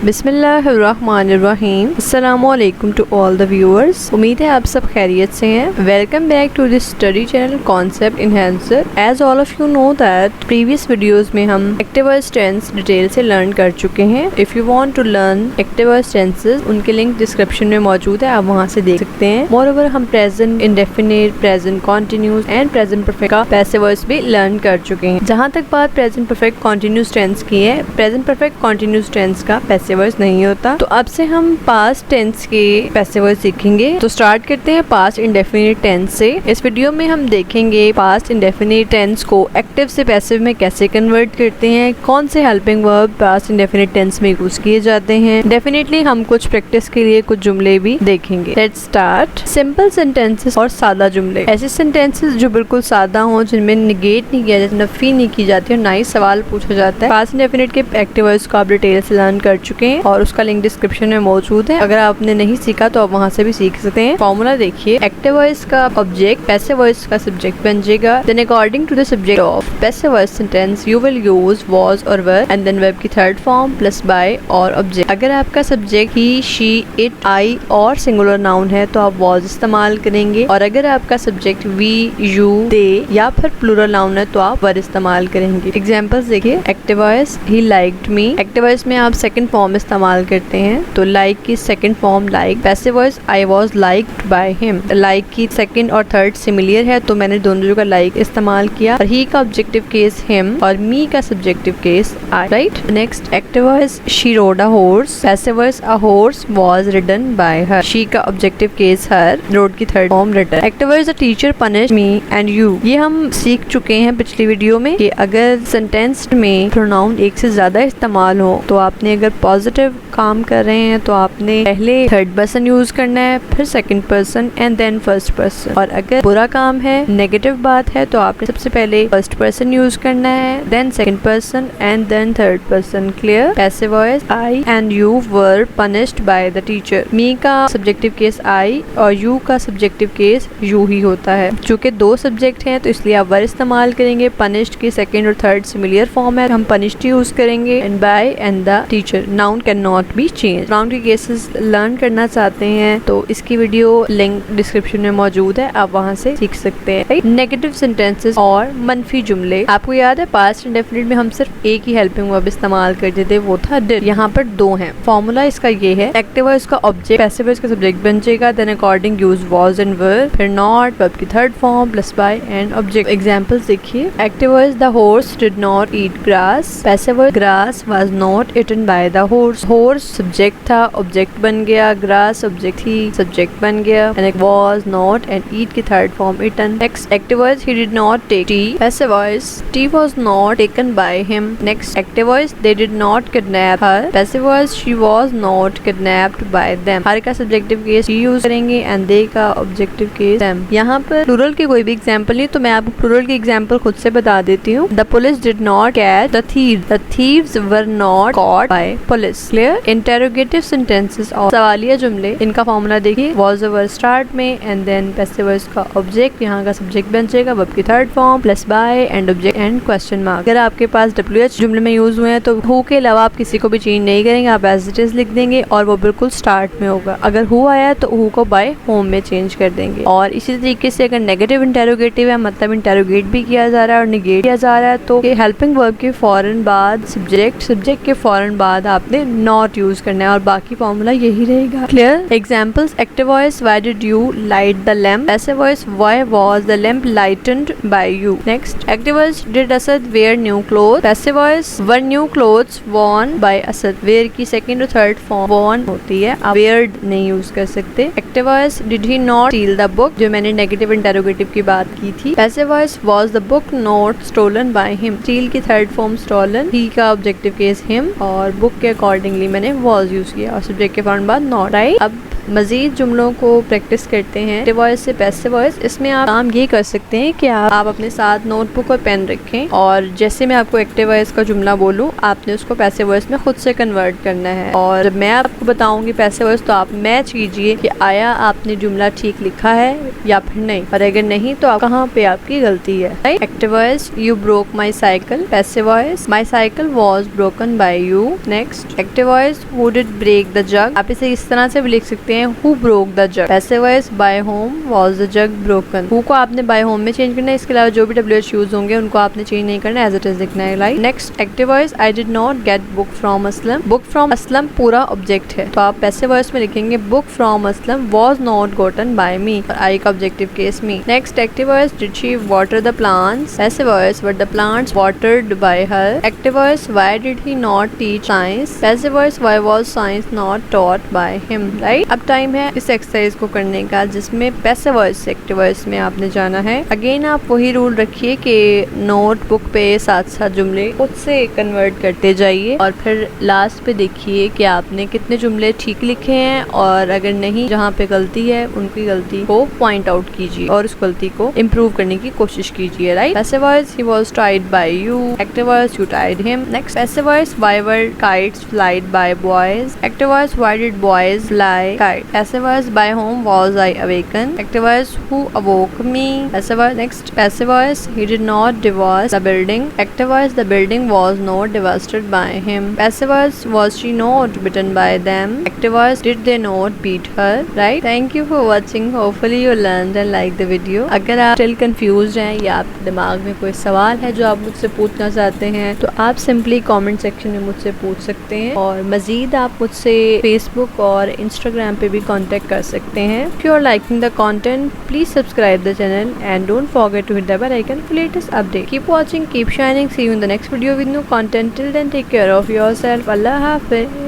बिस्मिल्लाहिर्रहमानिर्रहीम। अस्सलामुअलैकुम to all the viewers. उम्मीद है आप सब खैरियत से हैं। Welcome back to this study channel concept enhancer. As all of you know that previous videos में हम एक्टिव वॉइस टेंस डिटेल से लर्न कर चुके हैं। If you want to learn active voice tenses, उनके लिंक डिस्क्रिप्शन में मौजूद है, आप वहां से देख सकते हैं। मोरओवर हम present indefinite, present continuous and present perfect का पैसिव वॉइस भी लर्न कर चुके हैं। जहाँ तक बात प्रेजेंट परफेक्ट कॉन्टिन्यूस टेंस की है, प्रेजेंट परफेक्ट कॉन्टिन्यूस टेंस का पैसिव वॉइस नहीं होता। तो अब से हम पास्ट टेंस के पैसिव वॉइस सीखेंगे। तो स्टार्ट करते हैं पास्ट इंडेफिनिट टेंस से। इस वीडियो में हम देखेंगे पास्ट इंडेफिनिट टेंस को एक्टिव से पैसिव में कैसे कन्वर्ट करते हैं, कौन से helping verb past indefinite tense में यूज किए जाते हैं। डेफिनेटली हम कुछ प्रैक्टिस के लिए कुछ जुमले भी देखेंगे। Let's start. सिंपल सेंटेंसेस और सादा जुमले। ऐसे सेंटेंसेस जो बिल्कुल सादा हों, जिनमें निगेट नहीं किया जाता, नफी नहीं की जाती और ना ही सवाल पूछा जाता है। पास्ट इंडेफिनिट के एक्टिव वॉइस को आप डिटेल से लर्न कर चुके हैं और उसका लिंक डिस्क्रिप्शन में मौजूद है। अगर आपने नहीं सीखा तो आप वहाँ से भी सीख सकते हैं। फॉर्मूला देखिए, एक्टिव वॉइस का ऑब्जेक्ट पैसिव वॉइस का सब्जेक्ट बन जाएगा। Then according to the subject of passive voice sentence you will use was और वर एंड देन वर्ब की थर्ड फॉर्म प्लस बाय और ऑब्जेक्ट। अगर आपका subject he, she, it, I और singular noun है तो आप वॉज इस्तेमाल करेंगे, और अगर आपका सब्जेक्ट वी, यू, दे या फिर प्लूरल नाउन है तो आप वर इस्तेमाल करेंगे। एग्जाम्पल्स देखिए, active voice he liked me. Active voice में आप सेकंड फॉर्म इस्तेमाल करते हैं तो लाइक की second form like. Passive voice I was liked by him. Like की सेकंड और थर्ड सिमिलर है तो मैंने दोनों जगह लाइक इस्तेमाल किया। और ही का ऑब्जेक्टिव केस हिम और मी का subjective case I. Right. Next, active voice she road a horse. Passive voice a horse was ridden bye her. She का ऑब्जेक्टिव केस हर, रोड की third form ridden. Active voice the teacher punish me and you. ये हम सीख चुके हैं पिछली video में कि अगर सेंटेंस में प्रोनाउन एक से ज्यादा इस्तेमाल हो तो आपने अगर पॉजिटिव काम कर रहे हैं तो आपने पहले थर्ड पर्सन यूज करना है, फिर second person and then first person. और अगर बुरा काम है, नेगेटिव बात है, तो आपने सबसे पहले फर्स्ट पर्सन यूज करना है, then second person and then third person. Clear. Passive voice I and you were punished by the teacher. Me का सब्जेक्टिव केस आई और यू का सब्जेक्टिव केस यू ही होता है। चूंकि दो सब्जेक्ट हैं तो इसलिए आप वर इस्तेमाल करेंगे। पनिश्ड की सेकंड और थर्ड सिमिलर फॉर्म है, हम पनिश्ड यूज करेंगे। And by and the teacher. Noun can not be change. Noun के केसेस लर्न करना चाहते हैं तो इसकी वीडियो लिंक डिस्क्रिप्शन में मौजूद है, आप वहां से सीख सकते हैं। नेगेटिव सेंटेंसेस और मनफी जुमले। आपको याद है पास्ट इंडेफिनिट में हम सिर्फ एक ही हेल्पिंग वर्ब इस्तेमाल करते थे, वो था डिड। यहाँ पर दो हैं। फॉर्मूला इसका ये है, एक्टिव वॉइस का ऑब्जेक्ट पैसिव वॉइस का सब्जेक्ट बन जाएगा, then according use was and were, फिर नॉट, वर्ब की third form plus by and object. Examples देखिए, active voice the horse did not eat grass. Passive voice grass was not eaten by the horse. Horse subject था, object बन गया, grass subject थी, subject बन गया, and was not and eat की third form eaten. Next, active voice he did not take tea. Passive voice tea was not taken by him. Next, active voice they did not kidnap her. Passive voice she was not kidnapped by them. Her का subjective case she use करेंगे and they का objective case them. यहाँ पर plural के कोई भी example नहीं, तो मैं आपको प्लूरल की एग्जांपल खुद से बता देती हूँ। The police did not catch the thieves. The thieves were not caught by police. Clear. Interrogative sentences और सवालिया जुमले, इनका फॉर्मूला देखिए, वाज और वर स्टार्ट में एंड देन पैसिव वॉइस का ऑब्जेक्ट, यहाँ का सब्जेक्ट बन जाएगा, वर्ब की third form plus by and object and question mark. अगर आपके पास WH जुमले में यूज हुए हैं तो हु के अलावा आप किसी को भी चेंज नहीं करेंगे, आप एज इट इज लिख देंगे और वो बिल्कुल स्टार्ट में होगा। अगर हु आया तो हु को बाय होम में चेंज कर देंगे। और इसी तरीके से अगर नेगेटिव इंटेरोगेटिव है, मतलब इंटेरोगेट भी किया जा रहा है और निगेट किया जा रहा है, तो हेल्पिंग वर्ब के फौरन बाद सब्जेक्ट, सब्जेक्ट के फौरन बाद आपने नॉट यूज करना है और बाकी फॉर्मूला यही रहेगा। Clear. Examples, active voice why did you light the lamp. Passive voice why was the lamp lighted by you. Next, active voice did Asad wear new cloth. Passive voice were new clothes worn by Asad. Wear की second और third form worn होती है, आप weared नहीं use कर सकते। Active voice did he not steal the book, जो मैंने नेगेटिव इंटेरोगेटिव की बात की थी। Passive voice was the book not stolen by him. Steal की थर्ड फॉर्म स्टोलन, ही का ऑब्जेक्टिव केस हिम और बुक के अकॉर्डिंगली मैंने वाज यूज किया और सब्जेक्ट के फॉर्म बाद नॉट। राइट। अब मजीद जुमलों को प्रैक्टिस करते हैं एक्टिव वॉइस से पैसिव वॉइस। इसमें आप काम ये कर सकते हैं कि आप अपने साथ नोटबुक और पेन रखें और जैसे मैं आपको एक्टिव वॉइस का जुमला बोलूँ आपने उसको पैसिव वॉइस में खुद से कन्वर्ट करना है। और जब मैं आपको बताऊंगी पैसिव वॉइस तो आप मैच कीजिए कि आया आपने जुमला ठीक लिखा है या फिर नहीं, और अगर नहीं तो आप कहाँ पे आपकी गलती है। Right. Active voice you broke my cycle. Passive voice my cycle was broken by you. Next active voice who did break the jug. आप इसे इस तरह से भी लिख सकते हैं who broke the jug. Passive voice by whom was the jug broken. Who को आपने बाय होम में चेंज करना है, इसके अलावा जो भी WH यूज होंगे उनको आपने चेंज नहीं करना, एज इट इज लिखना है। Like next active voice I did not get book from Aslam. Book from Aslam पूरा ऑब्जेक्ट है तो आप पैसिव वॉइस में लिखेंगे book from Aslam was not gotten by me, और आई का objective case me. Next active voice did she water the plants. Passive voice were the plants watered by her. Active voice why did he not teach science. Passive voice why was science not taught by him. Right. अब time है इस exercise को करने का जिसमें passive voice से active voice में आपने जाना है। अगेन आप वही रूल रखिए कि नोटबुक पे साथ साथ जुमले खुद से कन्वर्ट करते जाइए और फिर लास्ट पे देखिए कि आपने कितने जुमले ठीक लिखे हैं, और अगर नहीं जहाँ पे गलती है उनकी गलती को पॉइंट आउट कीजिए और उस गलती को इम्प्रूव करने की कोशिश कीजिए। Right. Passive voice he was tied by you. Active voice you tied him. Next passive voice why were kites flied by boys. Active voice why did boys fly kite. Passive voice by whom was I awaken. Active voice who awoke me. Passive voice next passive voice he did not devastate the building. Active voice the building was not devastated by him. Passive voice was she not bitten by them. Active voice did they not beat her. Right. Thank you for watching. Hopefully you learned and like the video. अगर आप still confused हैं या आपके दिमाग में कोई सवाल है जो आप मुझसे पूछना चाहते हैं तो आप simply comment section में मुझसे पूछ सकते हैं, और मजीद आप मुझसे Facebook और Instagram पे भी contact कर सकते हैं। If you are liking the content, please subscribe the channel and don't forget to hit the bell icon for latest update. Keep watching, keep shining. See you in the next video with new content. Till then, take care of yourself. Allah Hafiz.